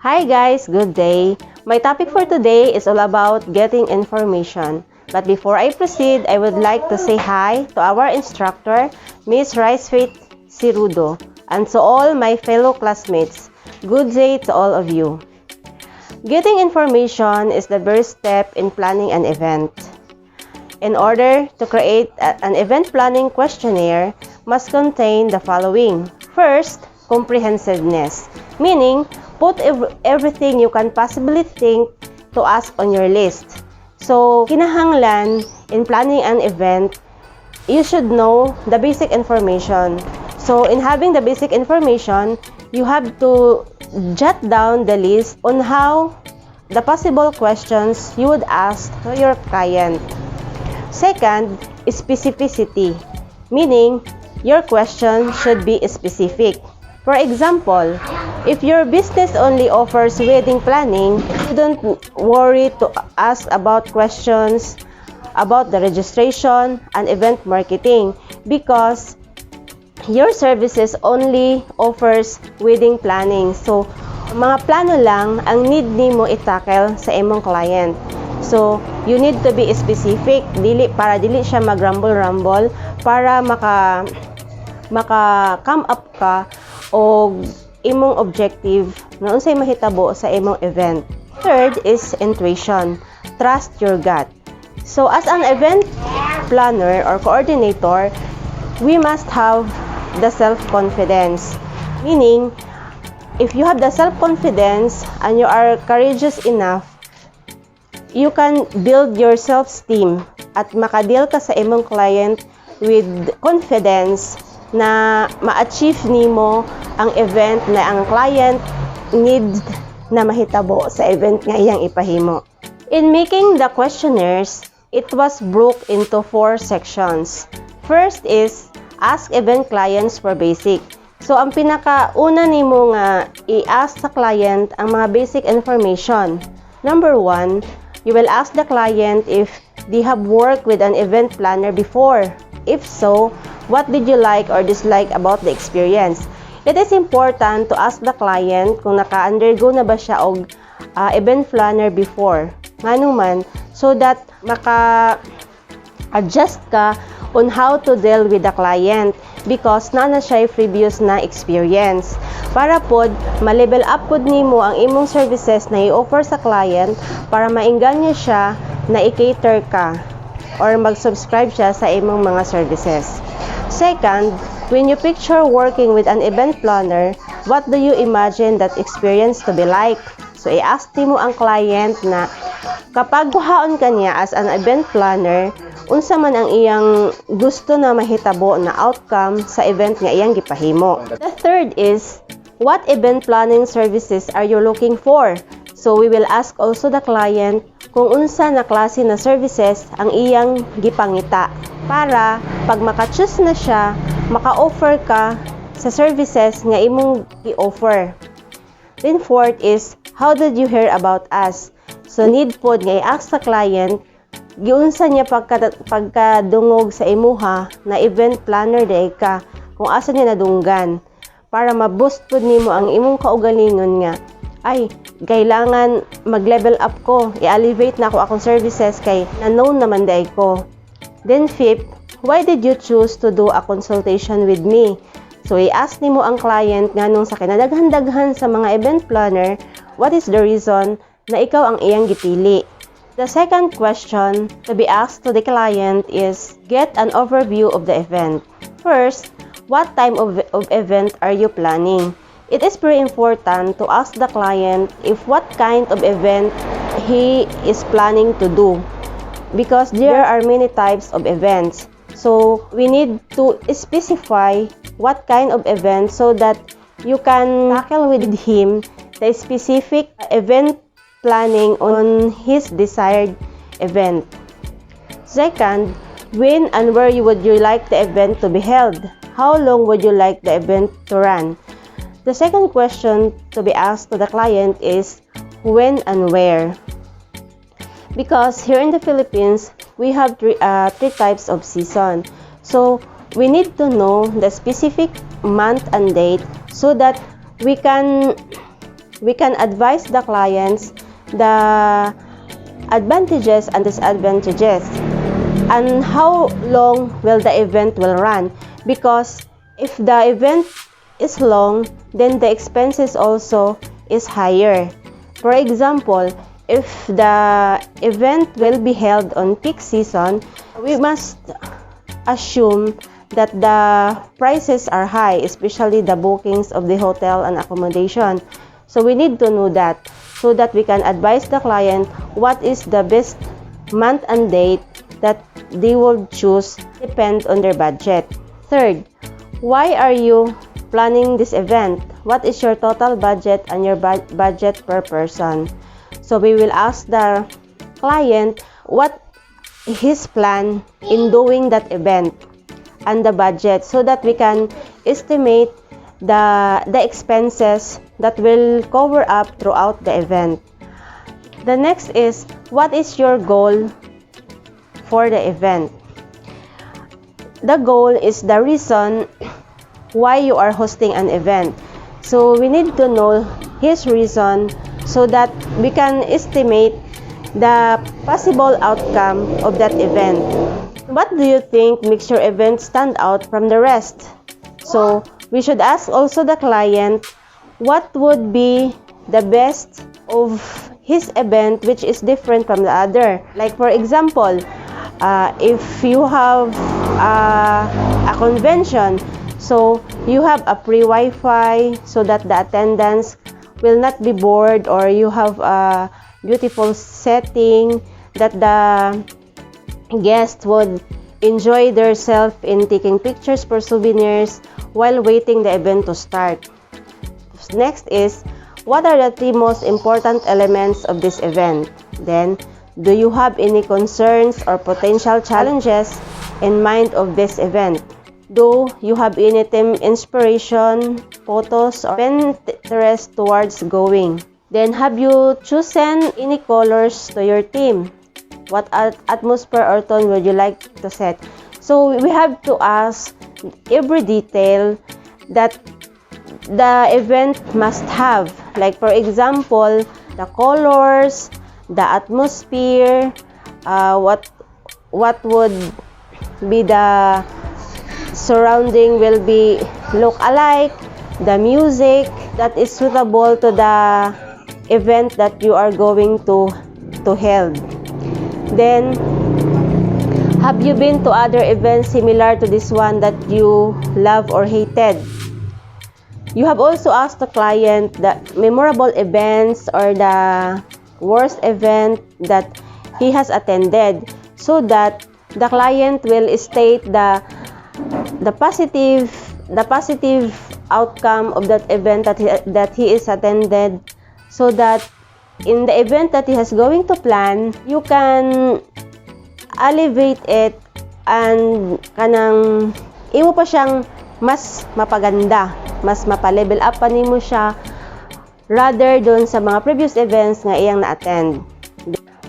Hi guys, good day. My topic for today is all about getting information. But before I proceed, I would like to say hi to our instructor, Miss Ricefaith Cirudo, and to all my fellow classmates. Good day to all of you. Getting information is the first step in planning an event. In order to create an event planning questionnaire, must contain the following. First, comprehensiveness, meaning put everything you can possibly think to ask on your list. So, kinahanglan in planning an event, you should know the basic information. So, in having the basic information, you have to jot down the list on how the possible questions you would ask to your client. Second, specificity, meaning your question should be specific. For example, if your business only offers wedding planning, you don't worry to ask about questions about the registration and event marketing because your services only offers wedding planning. So, mga plano lang ang need nimo i-tackle sa imong client. So, you need to be specific para dili siya mag-rumble-rumble para maka come up ka o imong objective na unsay mahitabo sa imong event. Third is intuition. Trust your gut. So, as an event planner or coordinator, we must have the self-confidence. Meaning, if you have the self-confidence and you are courageous enough, you can build your self-esteem at makadeal ka sa imong client with confidence na ma-achieve nimo ang event na ang client need na mahitabo sa event nga iyang ipahimo. In making the questionnaires, it was broke into 4 sections. First is ask event clients for basic. So, ang pinakauna nimo nga i-ask sa client ang mga basic information. Number 1, you will ask the client if they have worked with an event planner before. If so, what did you like or dislike about the experience? It is important to ask the client kung naka-undergo na ba siya og event planner before. Nganuman, so that maka-adjust ka on how to deal with the client because na siya previous na experience. Para pod ma-level up pod nimo ang imong services na i-offer sa client para mainggan niya siya na i-cater ka or mag-subscribe siya sa imong mga services. Second, when you picture working with an event planner, what do you imagine that experience to be like? So, i-ask mo ang client na kapag kuhaon ka niya as an event planner, unsa man ang iyang gusto na mahitabo na outcome sa event nga iyang gipahimo. The third is, what event planning services are you looking for? So, we will ask also the client kung unsa na klase na services ang iyang gipangita para pag maka-choose na siya, maka-offer ka sa services nga imong i-offer. Then fourth is, how did you hear about us? So, need pod nga i-ask sa client giunsa niya pagkadungog sa imuha na event planner day ka kung asa niya nadunggan para ma-boost pod nimo ang imong kaugalingon nga ay kailangan mag-level up ko, i-elevate na ako akong services kay na-known naman day ko. Then fifth, why did you choose to do a consultation with me? So i-ask nimo ang client nganong sa kinadaghan-daghan sa mga event planner, what is the reason na ikaw ang iyang gipili? The second question to be asked to the client is, get an overview of the event. First, what time of event are you planning? It is very important to ask the client if what kind of event he is planning to do because there are many types of events. So, we need to specify what kind of event so that you can tackle with him the specific event planning on his desired event. Second, when and where would you like the event to be held? How long would you like the event to run? The second question to be asked to the client is when and where. Because here in the Philippines, we have three types of season. So, we need to know the specific month and date so that we can we can advise the clients the advantages and disadvantages and how long will the event will run, because if the event is long, then the expenses also is higher. For example, if the event will be held on peak season, we must assume that the prices are high, especially the bookings of the hotel and accommodation. So we need to know that so that we can advise the client what is the best month and date that they will choose depend on their budget. Third, why are you planning this event? What is your total budget and your budget per person? So we will ask the client what his plan in doing that event and the budget so that we can estimate the expenses that will cover up throughout the event. The next is, what is your goal for the event? The goal is the reason why you are hosting an event. So we need to know his reason so that we can estimate the possible outcome of that event. What do you think makes your event stand out from the rest? So we should ask also the client what would be the best of his event which is different from the other. Like for example, if you have a convention, so you have a free Wi-Fi so that the attendance will not be bored, or you have a beautiful setting that the guests would enjoy themselves in taking pictures for souvenirs while waiting the event to start. Next is, what are the three most important elements of this event? Then, do you have any concerns or potential challenges in mind of this event? Do you have any theme inspiration, photos, or Pinterest towards going? Then, have you chosen any colors to your theme? What atmosphere or tone would you like to set? So, we have to ask every detail that the event must have. Like, for example, the colors, the atmosphere, what would be the surrounding will be look alike, the music that is suitable to the event that you are going to hold. Then, have you been to other events similar to this one that you love or hated? You have also asked the client the memorable events or the worst event that he has attended, so that the client will state the positive outcome of that event that he is attended, so that in the event that he has going to plan, you can elevate it and kanang imo pa siyang mas mapaganda, mas mapa-level up pa nimo siya rather dun sa mga previous events nga iyang na-attend.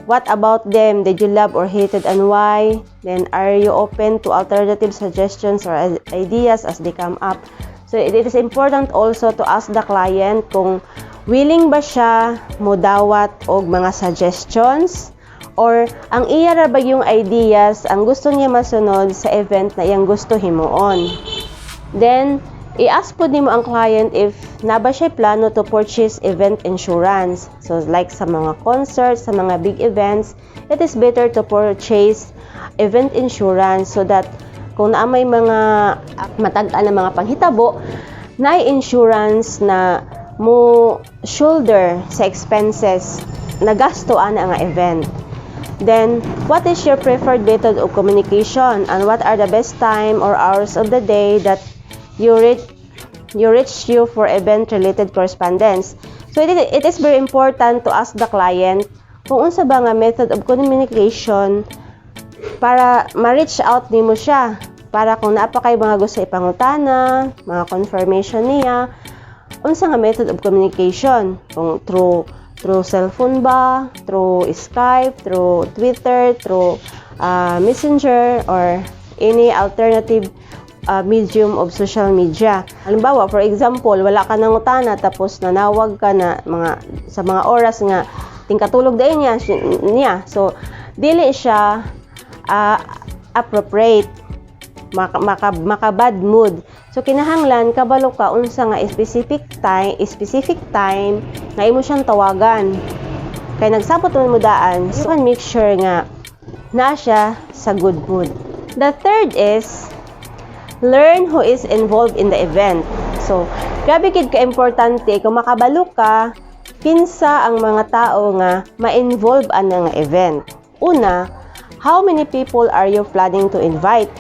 What about them? Did you love or hated and why? Then, are you open to alternative suggestions or ideas as they come up? So, it is important also to ask the client kung willing ba siya modawat og mga suggestions, or ang iya ra ba yung ideas ang gusto niya masunod sa event na iyang gusto himuon. Then, i-ask po nimo ang client if na ba siya plano to purchase event insurance. So, like sa mga concerts, sa mga big events, it is better to purchase event insurance so that kung na may mga matag-an na mga panghitabo, na insurance na mo shoulder sa expenses na gasto ana ang event. Then, what is your preferred method of communication, and what are the best time or hours of the day that you reach you for event-related correspondence? So, it is very important to ask the client kung unsa ba nga method of communication para ma-reach out nimo siya. Para kung naapa kay mga gusto ipangutana, mga confirmation niya, unsa nga method of communication? Kung through cellphone ba, through Skype, through Twitter, through Messenger, or any alternative medium of social media. Halimbawa, for example, wala ka nang utana tapos nanawag ka na sa mga oras nga tingkatulog dahil niya. So, dili siya appropriate, maka bad mood. So kinahanglan kabalo ka unsa nga specific time nga imo siyang tawagan. Kay nagsabot mo daan, so make sure nga na siya sa good mood. The third is learn who is involved in the event. So grabe gid ka importante kung makabalo ka kinsa ang mga tao nga ma-involve ana nga event. Una, how many people are you planning to invite?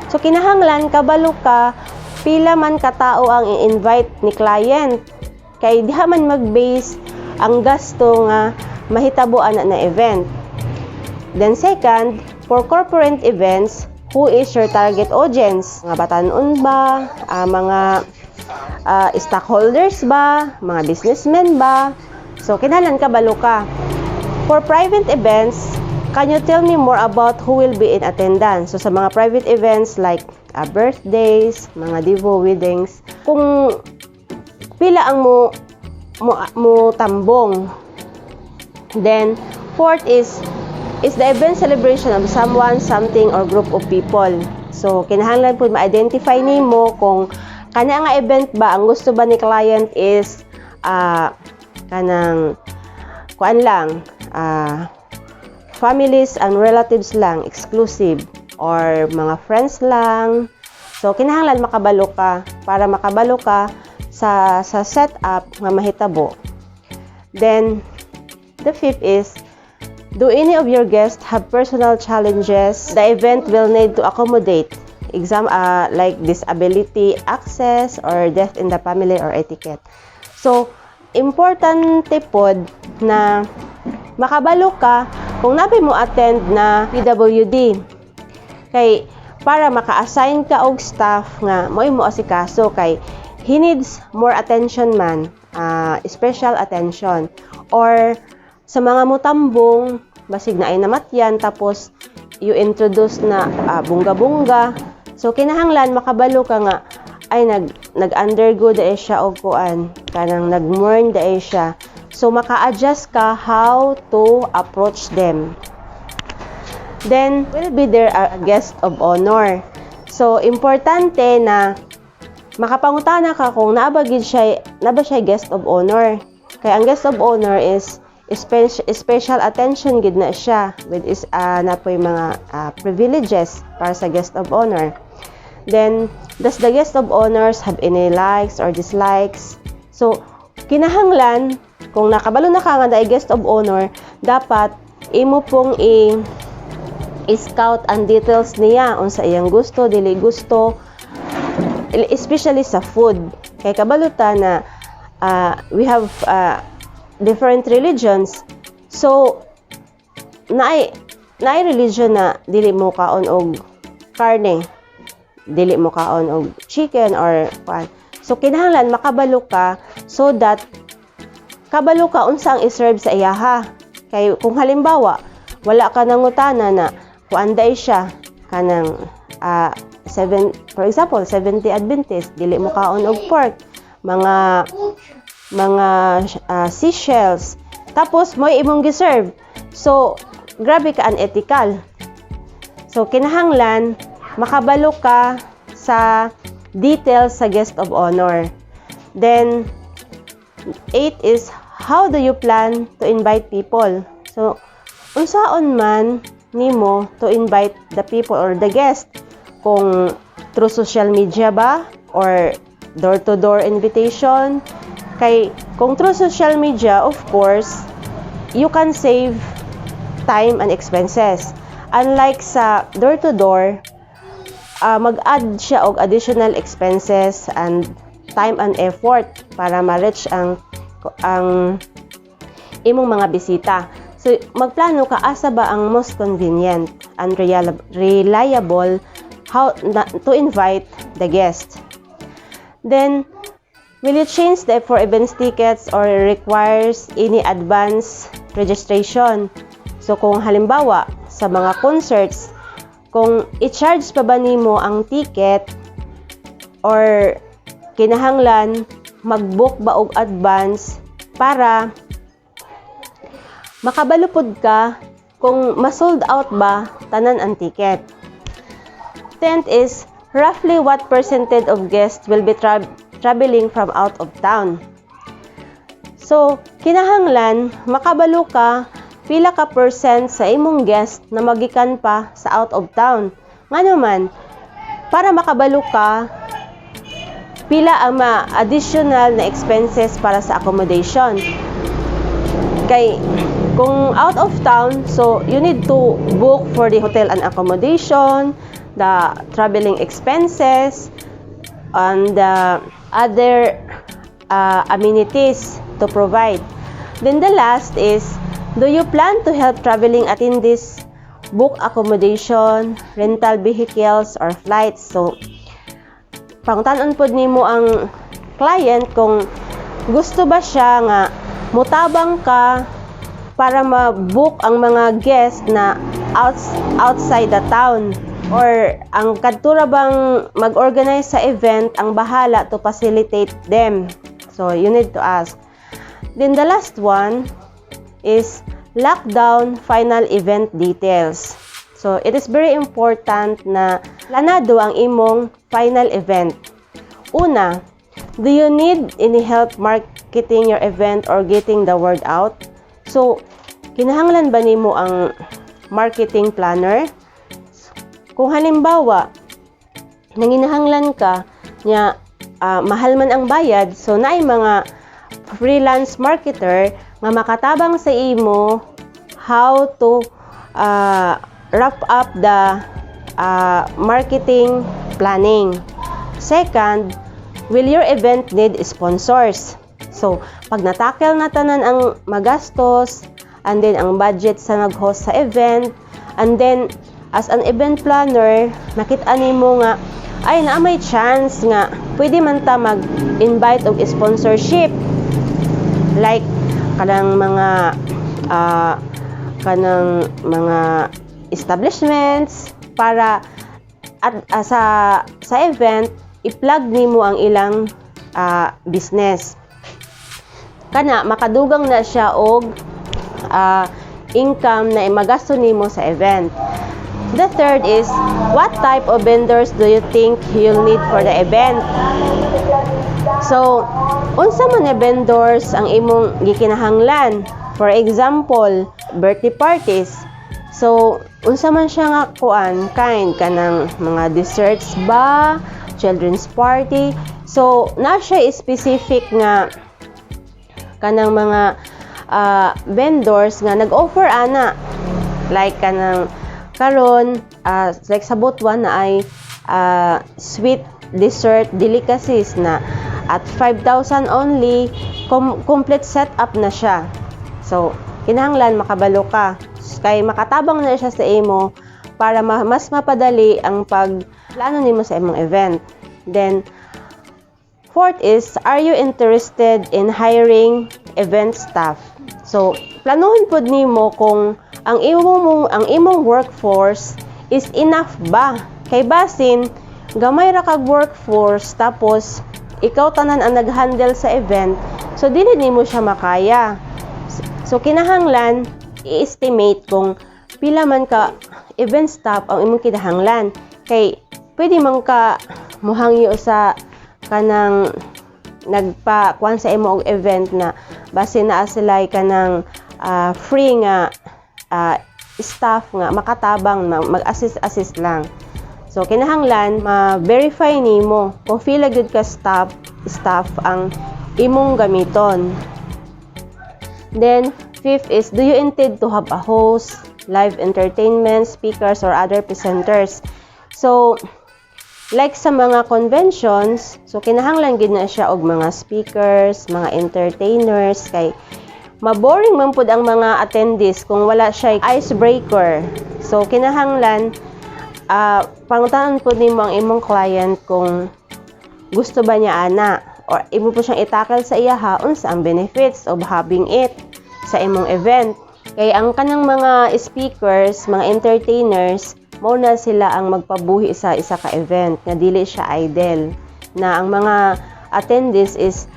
So kinahanglan kabalo ka pila man ka tao ang i-invite ni client. Kay diha man mag-base ang gasto nga mahitaboan na event. Then second, for corporate events, who is your target audience? Mga batanon ba? Mga stockholders ba? Mga businessmen ba? So kinahanglan kabalo ka. For private events, can you tell me more about who will be in attendance? So sa mga private events like birthdays, mga divo, weddings, kung pila ang mo tambong. Then fourth is the event celebration of someone, something, or group of people. So kinahanglan pud ma-identify nimo kung kana nga event ba ang gusto ba ni client is kanang kuan lang, families and relatives lang, exclusive, or mga friends lang. So kinahanglan makabalo ka para makabalo ka sa setup nga mahitabo. Then the fifth is, do any of your guests have personal challenges the event will need to accommodate? Like disability, access, or death in the family, or etiquette. So importante pod na makabalo ka kung napay mo attend na PWD. Kay para maka-assign ka og staff nga mo asikaso kay he needs more attention man, special attention, or sa mga mutambong basig na ay namatyan tapos you introduce na bunga-bunga. So kinahanglan makabalo ka nga ay nag-undergo dai siya og kuan kanang nag-mourn dai siya. So maka-adjust ka how to approach them. Then will be there a guest of honor. So importante na makapangutana ka kung na ba siya guest of honor. Kaya ang guest of honor is special attention gid na siya with na po yung mga privileges para sa guest of honor. Then does the guest of honors have any likes or dislikes? So kinahanglan kung nakabalo na ka nga na guest of honor, dapat imo pong i-scout ang details niya unsa iyang gusto, dili gusto, especially sa food. Kay kabaluta na we have different religions. So naay religion na dili mo kaon og karne, dili mo kaon og chicken or kuan. So kinahanglan makabalo ka so that kabalo ka unsa ang i-serve sa iyaha. Kay kung halimbawa wala ka nangutana na kuanday siya kanang for example 70 Adventist, dili mo kaon og pork, mga seashells, tapos mo imong giserve. So grabe ka unethical. So kinahanglan makabalo ka sa details sa guest of honor. Then 8 is, how do you plan to invite people? So unsaon man nimo to invite the people or the guest, kung through social media ba or door-to-door invitation. Kay kung through social media, of course you can save time and expenses. Unlike sa door-to-door, mag-add siya og additional expenses and time and effort para ma-reach ang imong mga bisita. So magplano ka asa ba ang most convenient and reliable to invite the guest. Then will you change for events tickets or requires any advance registration? So kung halimbawa sa mga concerts, kung i-charge pa ba nimo ang ticket or kinahanglan mag-book ba og advance para makabalupod ka kung ma-sold out ba tanan ang ticket. 10th is roughly what percentage of guests will be traveling from out of town. So, kinahanglan makabalo ka pila ka percent sa imong guest na magikan pa sa out of town. Ngano man, para makabalo ka pila ang additional na expenses para sa accommodation. Kay kung out of town, so you need to book for the hotel and accommodation, the traveling expenses, and other amenities to provide. Then the last is, do you plan to help traveling attendees book accommodation, rental vehicles, or flights? So, pangutanon pod nimo ang client kung gusto ba siya nga mutabang ka para ma-book ang mga guests na outside the town, or ang kadtura bang mag-organize sa event ang bahala to facilitate them. So you need to ask. Then the last one is lockdown final event details. So it is very important na planado ang imong final event. Una, do you need any help marketing your event or getting the word out? So, kinahanglan ba nimo ang marketing planner? Kung halimbawa, nanginahanglan ka nya mahal man ang bayad, so naay mga freelance marketer nga makatabang sa imo how to wrap up the marketing planning. Second, will your event need sponsors? So, pag natakel na tanan ang magastos, and then ang budget sa nag-host sa event, and then as an event planner, nakita nimo nga ay na may chance nga pwede man ta mag-invite og sponsorship, like kanang mga establishments para at sa event i-plug nimo ang ilang business. Kana makadugang na siya og income na magasto nimo sa event. The third is, what type of vendors do you think you'll need for the event? So, unsa man na vendors ang imong gikinahanglan? For example, birthday parties. So, unsa man siya nga kind kanang mga desserts ba, children's party. So, na siya specific nga kanang mga vendors nga nag-offer ana, like kanang karon like sa Butuan na ay sweet dessert delicacies na at 5,000 only, complete setup na siya. So kinahanglan makabalo ka kay makatabang na siya sa imo para mas mapadali ang pagplano nimo sa imong event. Then fourth is, are you interested in hiring event staff? So, planuhin pod nimo kung ang imong workforce is enough ba? Kay basin gamay ra kag workforce tapos ikaw tanan ang nag-handle sa event, so dili nimo siya makaya. So kinahanglan i-estimate kung pila man ka event staff ang imong kinahanglan. Kay pwede man ka mohangyo sa kanang nagpa-kuan sa imo og event na base na sila kanang free nga staff nga makatabang mag-assist lang. So kinahanglan ma-verify nimo kung pila gyud ka staff ang imong gamiton. Then fifth is, do you intend to have a host, live entertainment, speakers, or other presenters? So like sa mga conventions, so kinahanglan gid na siya og mga speakers, mga entertainers, kay maboring man pud ang mga attendees kung wala siya icebreaker. So kinahanglan pangutanon pud nimo ang imong client kung gusto ba niya ana, or imo po siyang itakal sa iyaha unsa ang benefits of having it sa imong event. Kay ang kanang mga speakers, mga entertainers, mao na sila ang magpabuhi sa isa ka event nga dili siya idle. na ang mga attendees is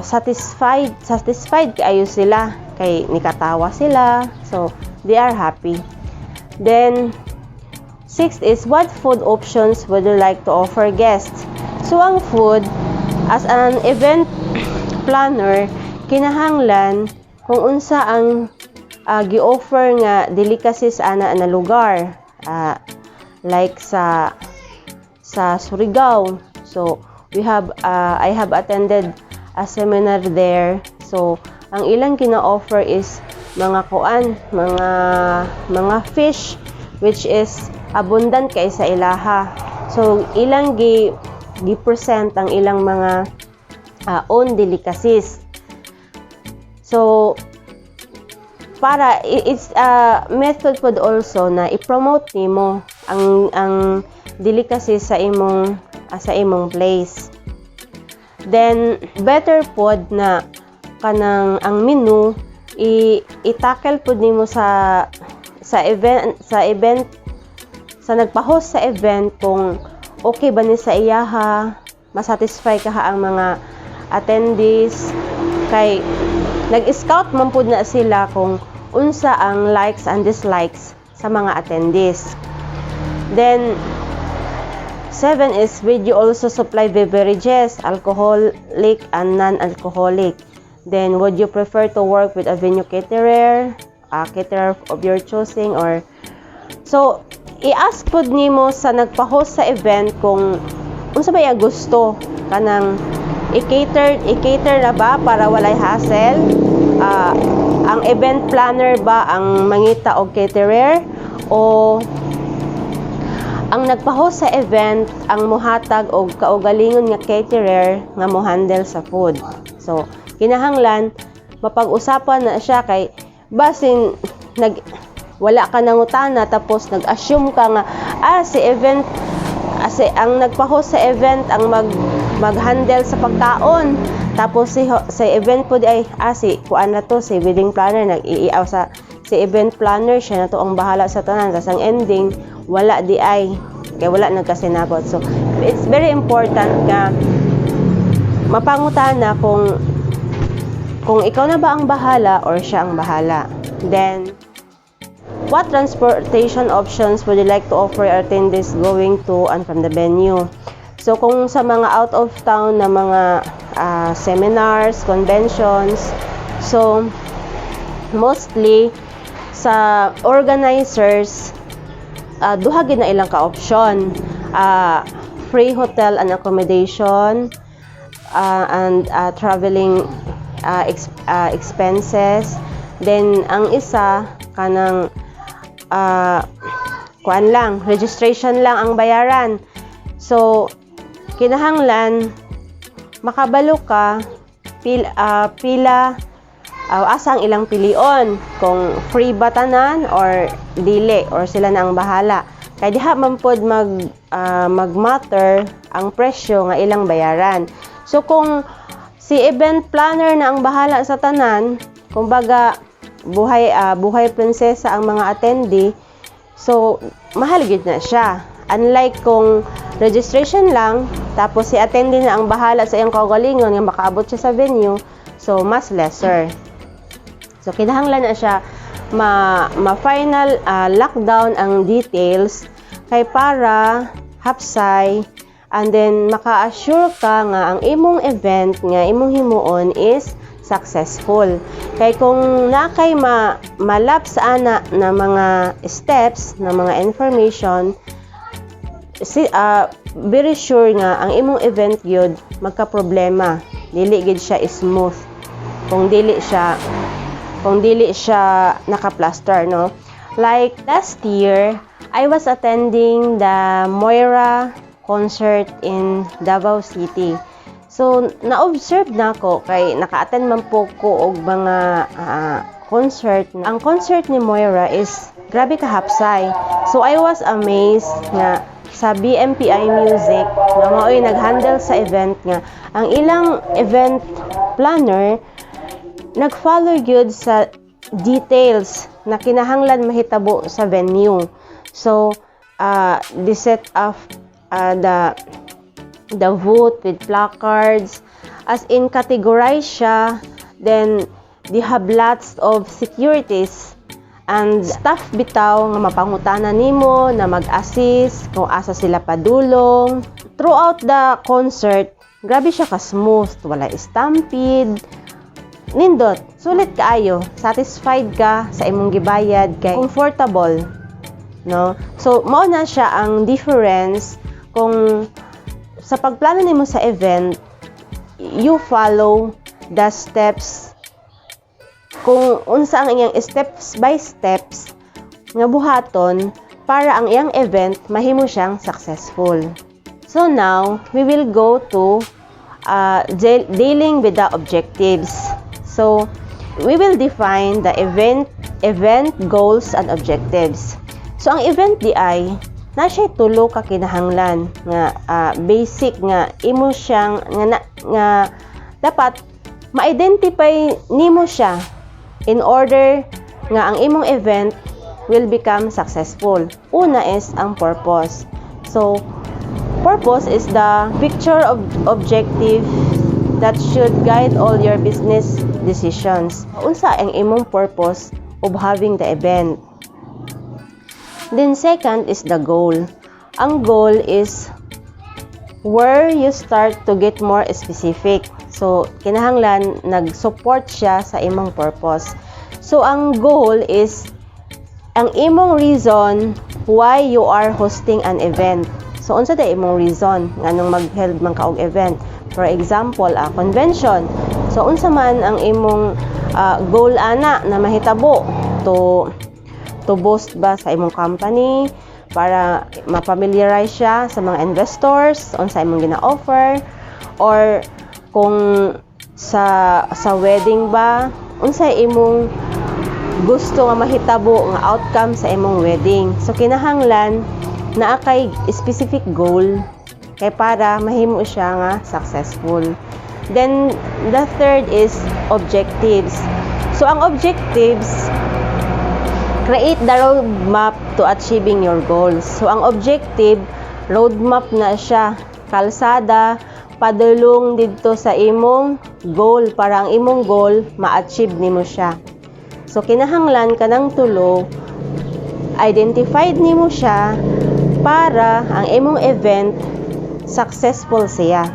satisfied kayo sila, kay nikatawa sila, so they are happy. Then 6 is, what food options would you like to offer guests? So ang food, as an event planner, kinahanglan kung unsa ang gi-offer nga delicacies ana na lugar, like sa Surigao. So we have I have attended a seminar there. So ang ilang kina-offer is mga mga fish which is abundant kay sa ilaha. So ilang gi-present ang ilang mga own delicacies. So para it's a method pod also na i-promote nimo ang delicacies sa imong place. Then better pod na kanang ang menu i-tackle pod nimo sa event sa nagpa-host sa event, kung okay ba ni sa iyaha, masatisfy ka ang mga attendees, kay nag-scout man pod na sila kung unsa ang likes and dislikes sa mga attendees. Then 7 is, will you also supply beverages, alcoholic and non-alcoholic? Then would you prefer to work with a venue caterer, a caterer of your choosing, or so i-ask pod nimo sa nagpa-host sa event kung unsa ba iya gusto, kanang i-cater na ba para walay hassle, ang event planner ba ang mangita og caterer, o ang nagpa-host sa event ang mohatag og kaugalingon nga caterer nga mo-handle sa food. So kinahanglan mapag-usapan na siya, kay basin wala ka nangutana tapos nag-assume ka nga ang nagpa-host sa event ang mag-handle sa pagkaon, tapos sa event po ay kuan na to si wedding planner nag-iiaw sa si event planner, siya na to ang bahala sa tanan, tas ang ending wala di ay kay wala nagkasinabot. So it's very important nga mapangutana kung ikaw na ba ang bahala or siya ang bahala. Then what transportation options would you like to offer your attendees going to and from the venue? So kung sa mga out of town na mga seminars, conventions, so mostly sa organizers, duha gid na ilang ka option, free hotel and accommodation, and traveling expenses. Then ang isa kanang kuan lang, registration lang ang bayaran. So kinahanglan makabalo ka pila asa ang ilang pilion, kung free ba tanan or dili, or sila na ang bahala. Kaya diha man pod mag-matter ang presyo nga ilang bayaran. So kung si event planner na ang bahala sa tanan, kumbaga buhay prinsesa ang mga attendee, so mahal gid na siya. Unlike kung registration lang, tapos si attendee na ang bahala sa iyang kaugalingon nga makaabot siya sa venue, so mas lesser. So kinahanglan na siya ma-final lockdown ang details, kay para hapsay, and then maka-assure ka nga ang imong event nga imong himuon is successful. Kay kung nakay malapse ana na mga steps, na mga information, very sure nga ang imong event gyud magka-problema, dili gid siya smooth kung dili siya naka-plaster, no? Like last year, I was attending the Moira concert in Davao City. So na-observe na ko, kay naka-attend man po ko og mga concert. Ang concert ni Moira is grabe kahapsay. So I was amazed nga sa BMPI Music na maoy nag-handle sa event nga ang ilang event planner nag-follow gyud sa details na kinahanglan mahitabo sa venue. So the set of the booth with placards, as in categorize siya. Then they have lots of securities and staff bitaw nga mapangutana nimo na mag-assist kung asa sila padulong. Throughout the concert, grabe siya ka smooth, wala stampede, nindot, sulit kaayo, satisfied ka sa imong gibayad, kay comfortable, no? So mao na siya ang difference kung sa pagplano nimo sa event, you follow the steps, kung unsa ang iyang steps by steps nga buhaton para ang iyang event mahimo siyang successful. So now we will go to dealing with the objectives. So we will define the event goals and objectives. So ang event di ay na siya tulo ka kinahanglan nga basic nga imo siyang nga dapat ma-identify nimo siya in order nga ang imong event will become successful. Una is ang purpose. So purpose is the picture of objective that should guide all your business decisions. Unsa ang imong purpose of having the event? Then second is the goal. Ang goal is where you start to get more specific. So kinahanglan nag-support siya sa imong purpose. So ang goal is ang imong reason why you are hosting an event. So unsa da imong reason nganong mag-held man ka og event? For example, a convention. So unsa man ang imong goal ana na mahitabo to boost ba sa imong company para ma-familiarize siya sa mga investors unsa imong gina-offer, or kung sa wedding ba unsa imong gusto nga mahitabo nga outcome sa imong wedding. So kinahanglan naa kay specific goal kay para mahimo siya nga successful. Then the third is objectives. So ang objectives, create the roadmap to achieving your goals. So ang objective, roadmap na siya, kalsada padulong didto sa imong goal para ang imong goal ma-achieve nimo siya. So kinahanglan kanang tulo, identified nimo siya para ang imong event successful siya.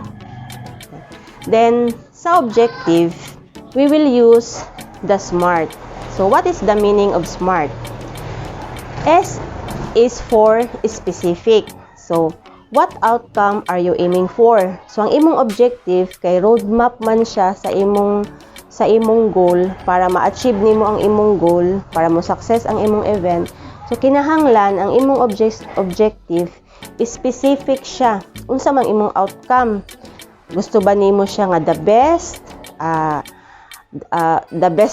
Then sa objective, we will use the SMART. So what is the meaning of SMART? S is for specific. So what outcome are you aiming for? So ang imong objective kay roadmap man siya sa imong goal para ma-achieve nimo ang imong goal, para mo success ang imong event. So kinahanglan ang imong objective specific siya. Unsa man imong outcome? Gusto ba nimo siya nga the best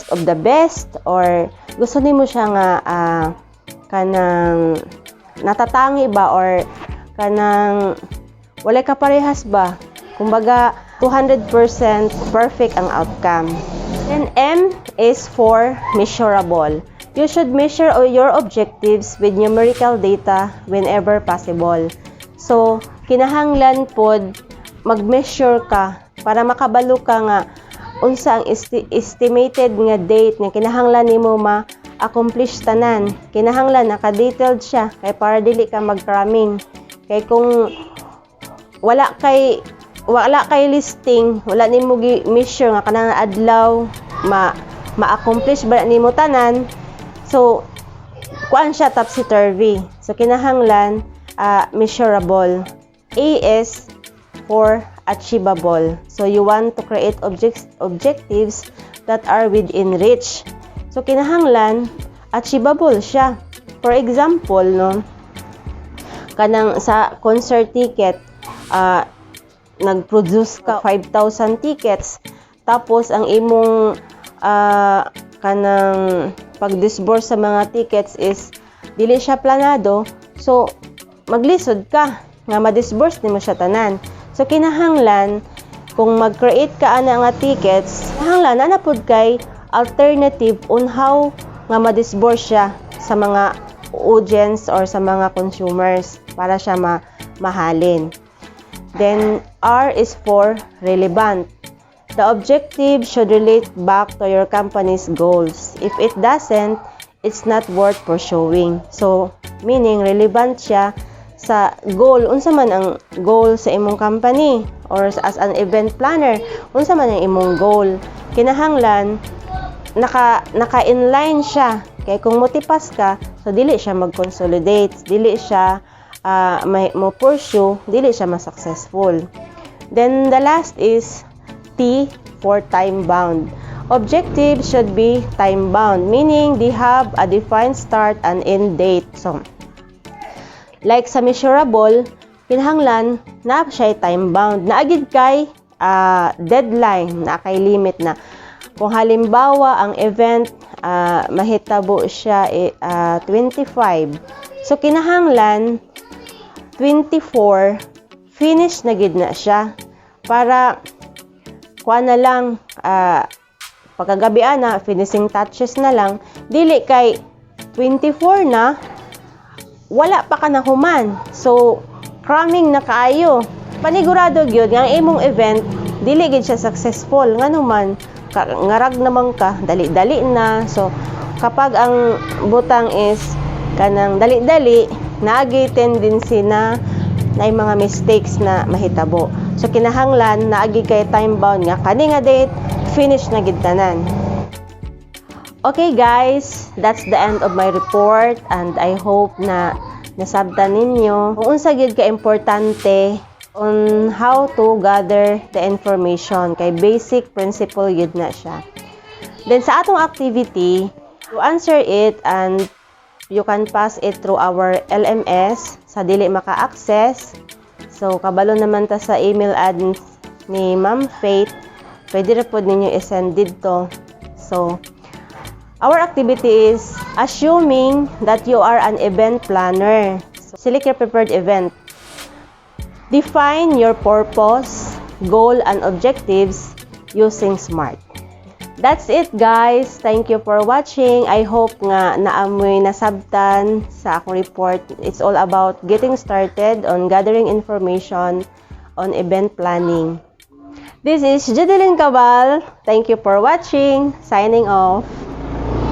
of the best, or gusto nimo siya nga kanang natatangi ba, or kanang walay kaparehas ba? Kumbaga 200% perfect ang outcome. Then M is for measurable. You should measure your objectives with numerical data whenever possible. So kinahanglan pod mag-measure ka para makabalo ka nga unsa ang estimated nga date nga kinahanglan nimo ma-accomplish tanan. Kinahanglan naka-detailed siya kay para dili ka mag-cramming. Kay kung wala kay listing, wala nimo gi-measure nga kanang adlaw ma-accomplish ba nimo tanan. So kuan siya topsy-turvy. So kinahanglan measurable. A is for achievable. So you want to create objectives that are within reach. So kinahanglan achievable siya. For example, no, kanang sa concert ticket, nag-produce ka 5,000 tickets, tapos ang imong kanang pag-disburse sa mga tickets is dili siya planado. So maglisod ka nga ma-disburse nimo siya tanan. So kinahanglan kung mag-create ka ana nga tickets, kinahanglan ana pud kay alternative on how nga ma-disburse siya sa mga audience or sa mga consumers para siya mahalin. Then R is for relevant. The objective should relate back to your company's goals. If it doesn't, it's not worth pursuing. So, meaning relevant siya sa goal. Unsa man ang goal sa imong company or as an event planner, unsa man ang imong goal. Kinahanglan naka-inline siya. Kaya kung motipas ka, so dili siya mag-consolidate, dili siya mo pursue, dili siya ma-successful. Then the last is T for time bound. Objective should be time bound, meaning they have a defined start and end date. So, like sa measurable, kinahanglan na siya time bound. Naagid kay deadline, na kay limit na. Kung halimbawa ang event mahitabo siya 25. So kinahanglan 24 finish na gid na siya para kuha na lang pagkagabi na finishing touches na lang, dili kay 24 na wala pa ka na human. So cramming na kaayo. Panigurado gyud nga ang imong event dili gid siya successful nganuman ngarag naman ka dali-dali na. So kapag ang butang is kanang dali-dali, naagi tendency na may mga mistakes na mahitabo. So kinahanglan naagi kay time bound nga kani nga date finish na gid tanan. Okay guys, that's the end of my report and I hope na nasabtan ninyo kung unsa gyud ka importante on how to gather the information kay basic principle gyud na siya. Then sa atong activity, you answer it and you can pass it through our LMS sa dili maka-access. So kabalo naman ta sa email address ni Ma'am Faith. Pwede ra pod ninyo i-send dito. So our activity is assuming that you are an event planner. So, select your preferred event. Define your purpose, goal, and objectives using SMART. That's it guys. Thank you for watching. I hope nga naamoy nasabtan sa akong report. It's all about getting started on gathering information on event planning. This is Judylyn Cabal. Thank you for watching. Signing off.